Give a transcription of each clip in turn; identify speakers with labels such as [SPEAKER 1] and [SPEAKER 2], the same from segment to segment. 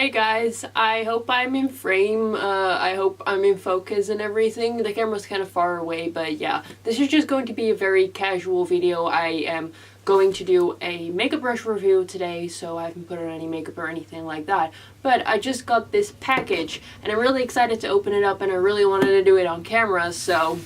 [SPEAKER 1] Hey guys, I hope I'm in frame, I hope I'm in focus and everything. The camera's kind of far away, but yeah. This is just going to be a very casual video. I am going to do a makeup brush review today, so I haven't put on any makeup or anything like that. But I just got this package, and I'm really excited to open it up, and I really wanted to do it on camera, so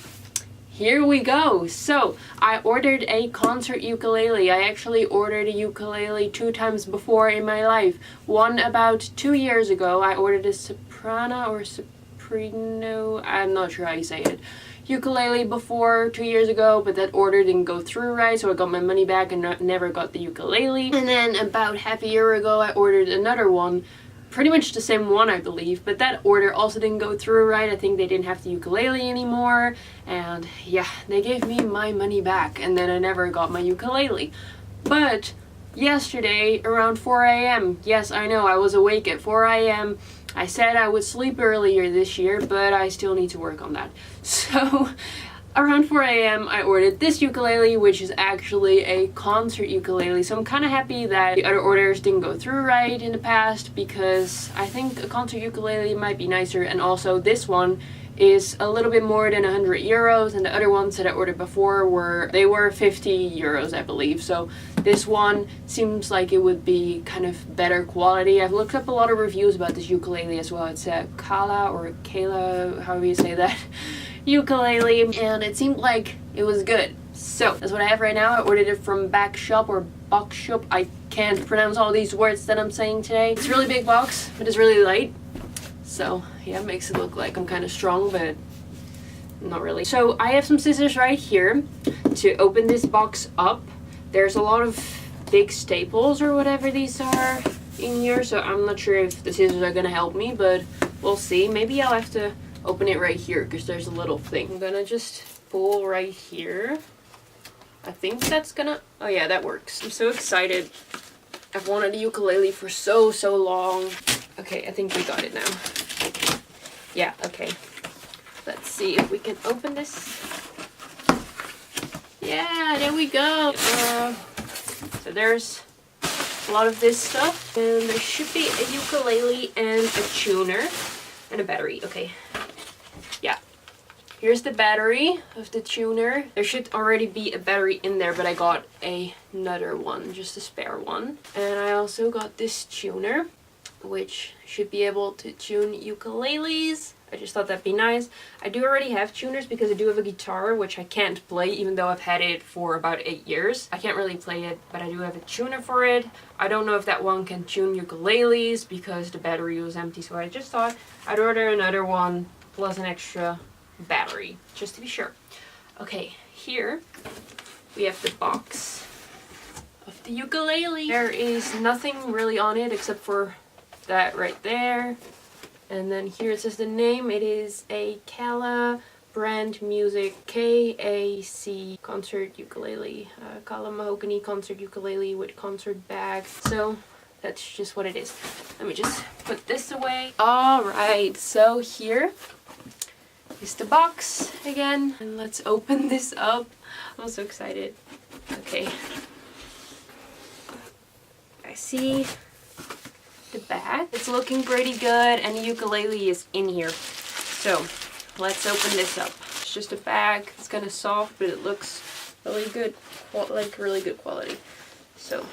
[SPEAKER 1] here we go. So I ordered a concert ukulele. I actually ordered a ukulele 2 times before in my life. One about 2 years ago. I ordered a soprano or soprano, I'm not sure how you say it, ukulele before 2 years ago, but that order didn't go through right, so I got my money back and never got the ukulele. And then about half a year ago I ordered another one, pretty much the same one I believe, but that order also didn't go through right. I think they didn't have the ukulele anymore, and yeah, they gave me my money back, and then I never got my ukulele. But yesterday around 4 a.m, yes, I know, I was awake at 4 a.m. I said I would sleep earlier this year, but I still need to work on that. So around 4 a.m. I ordered this ukulele, which is actually a concert ukulele, so I'm kind of happy that the other orders didn't go through right in the past, because I think a concert ukulele might be nicer, and also this one is a little bit more than 100 euros, and the other ones that I ordered before were 50 euros I believe, so this one seems like it would be kind of better quality. I've looked up a lot of reviews about this ukulele as well. It's a Kala or Kayla, however you say that, ukulele, and it seemed like it was good. So that's what I have right now. I ordered it from Backshop or Boxshop. I can't pronounce all these words that I'm saying today. It's a really big box, but it's really light. So yeah, it makes it look like I'm kind of strong, but not really. So I have some scissors right here to open this box up. There's a lot of big staples or whatever these are in here, so I'm not sure if the scissors are gonna help me, but we'll see. Maybe I'll have to open it right here because there's a little thing. I'm gonna just pull right here. I think that's gonna, oh yeah, that works. I'm so excited. I've wanted a ukulele for so long. Okay, I think we got it now. Yeah, okay. Let's see if we can open this. Yeah, there we go. So there's a lot of this stuff, and there should be a ukulele and a tuner and a battery. Okay. Yeah. Here's the battery of the tuner. There should already be a battery in there, but I got another one, just a spare one. And I also got this tuner, which should be able to tune ukuleles. I just thought that'd be nice. I do already have tuners because I do have a guitar, which I can't play even though I've had it for about 8 years. I can't really play it, but I do have a tuner for it. I don't know if that one can tune ukuleles because the battery was empty, so I just thought I'd order another one plus an extra battery, just to be sure. Okay, here we have the box of the ukulele. There is nothing really on it except for that right there. And then here it says the name. It is a Kala brand music KAC concert ukulele. Kala mahogany concert ukulele with concert bag. So that's just what it is. Let me just put this away. Alright, so here is the box again. And let's open this up. I'm so excited. Okay. I see the back. It's looking pretty good, and the ukulele is in here. So let's open this up. It's just a bag. It's kind of soft, but it looks really good, like really good quality. So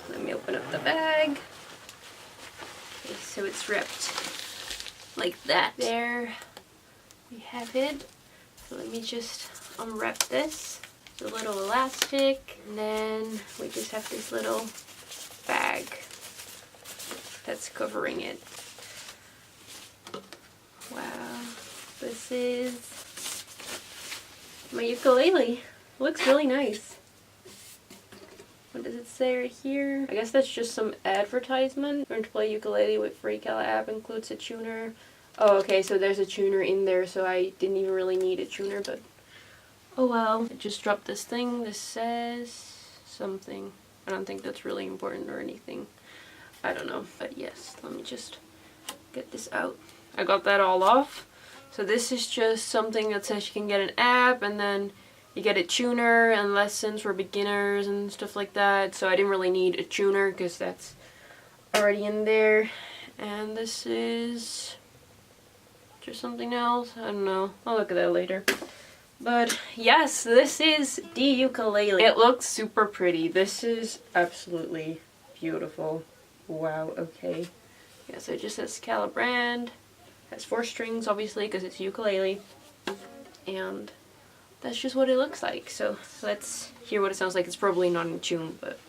[SPEAKER 1] let me open up the bag. Okay, so it's wrapped like that. There we have it. So let me just unwrap this. It's a little elastic, and then we just have this little bag that's covering it. Wow, this is my ukulele. It looks really nice. What does it say right here? I guess that's just some advertisement. Learn to play ukulele with free Kala app, includes a tuner. Oh, okay, so there's a tuner in there, so I didn't even really need a tuner, but oh well. I just dropped this thing. This says something. I don't think that's really important or anything. I don't know, but yes, let me just get this out. I got that all off. So this is just something that says you can get an app, and then you get a tuner and lessons for beginners and stuff like that. So I didn't really need a tuner because that's already in there. and this is just something else. I don't know. I'll look at that later. But yes, this is the ukulele. It looks super pretty. This is absolutely beautiful. Wow, okay. Yeah, so it just says Calibrand. Has 4 strings, obviously, because it's ukulele. And that's just what it looks like. So let's hear what it sounds like. It's probably not in tune, but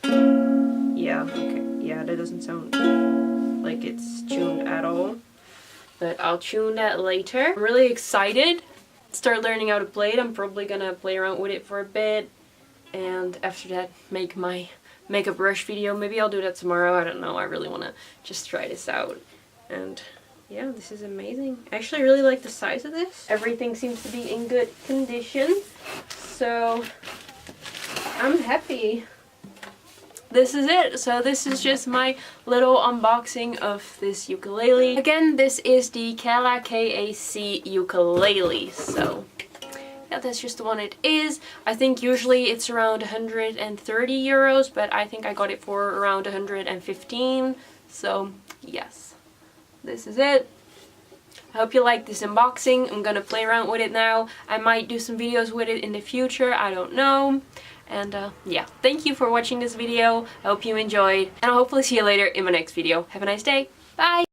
[SPEAKER 1] yeah, okay. Yeah, that doesn't sound like it's tuned at all. But I'll tune that later. I'm really excited to start learning how to play it. I'm probably gonna play around with it for a bit. And after that, make my makeup brush video. Maybe I'll do that tomorrow. I don't know. I really want to just try this out. And yeah, this is amazing. I actually really like the size of this. Everything seems to be in good condition. So I'm happy. This is it. So this is just my little unboxing of this ukulele. Again, this is the Kala KAC ukulele. So yeah, that's just the one it is. I think usually it's around 130 euros, but I think I got it for around 115. So yes, this is it. I hope you like this unboxing. I'm gonna play around with it now. I might do some videos with it in the future. I don't know. And yeah, thank you for watching this video. I hope you enjoyed, and I'll hopefully see you later in my next video. Have a nice day. Bye!